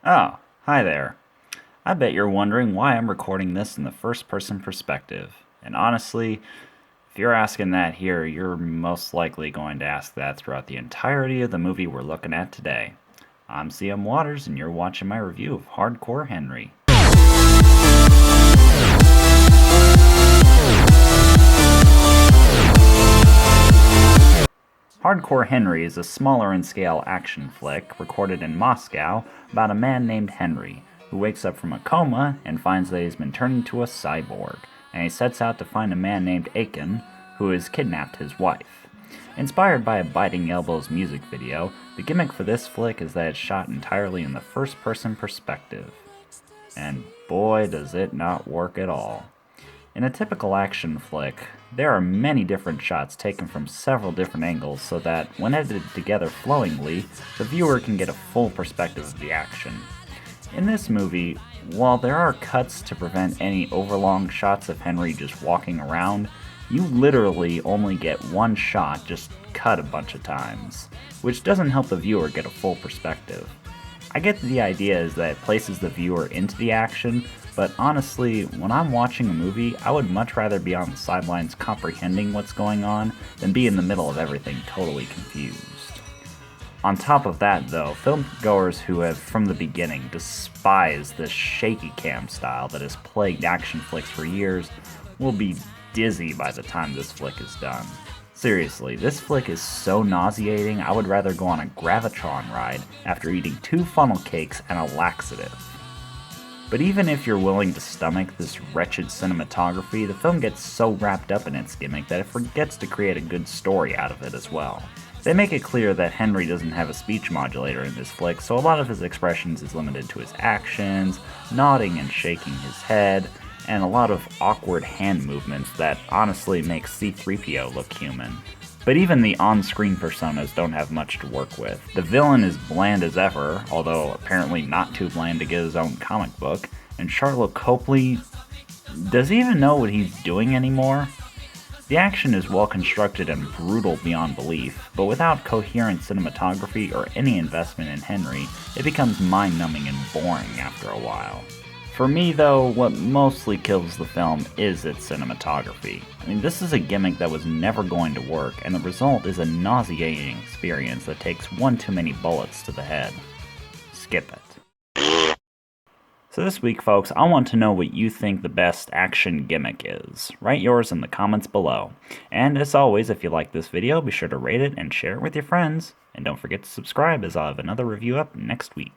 Oh, hi there. I bet you're wondering why I'm recording this in the first person perspective. And honestly, if you're asking that here, you're most likely going to ask that throughout the entirety of the movie we're looking at today. I'm CM Waters, and you're watching my review of Hardcore Henry. Hardcore Henry is a smaller in scale action flick recorded in Moscow about a man named Henry who wakes up from a coma and finds that he's been turned into a cyborg, and he sets out to find a man named Aiken who has kidnapped his wife. Inspired by a Biting Elbows music video, the gimmick for this flick is that it's shot entirely in the first person perspective. And boy, does it not work at all. In a typical action flick, there are many different shots taken from several different angles so that, when edited together flowingly, the viewer can get a full perspective of the action. In this movie, while there are cuts to prevent any overlong shots of Henry just walking around, you literally only get one shot just cut a bunch of times, which doesn't help the viewer get a full perspective. I get the idea is that it places the viewer into the action, but honestly, when I'm watching a movie, I would much rather be on the sidelines comprehending what's going on than be in the middle of everything totally confused. On top of that, though, filmgoers who have from the beginning despised this shaky cam style that has plagued action flicks for years will be dizzy by the time this flick is done. Seriously, this flick is so nauseating, I would rather go on a Gravitron ride after eating 2 funnel cakes and a laxative. But even if you're willing to stomach this wretched cinematography, the film gets so wrapped up in its gimmick that it forgets to create a good story out of it as well. They make it clear that Henry doesn't have a speech modulator in this flick, so a lot of his expressions is limited to his actions, nodding and shaking his head, and a lot of awkward hand movements that honestly make C-3PO look human. But even the on-screen personas don't have much to work with. The villain is bland as ever, although apparently not too bland to get his own comic book, and Sharlto Copley, does he even know what he's doing anymore? The action is well constructed and brutal beyond belief, but without coherent cinematography or any investment in Henry, it becomes mind-numbing and boring after a while. For me, though, what mostly kills the film is its cinematography. This is a gimmick that was never going to work, and the result is a nauseating experience that takes one too many bullets to the head. Skip it. So this week, folks, I want to know what you think the best action gimmick is. Write yours in the comments below. And as always, if you like this video, be sure to rate it and share it with your friends. And don't forget to subscribe, as I'll have another review up next week.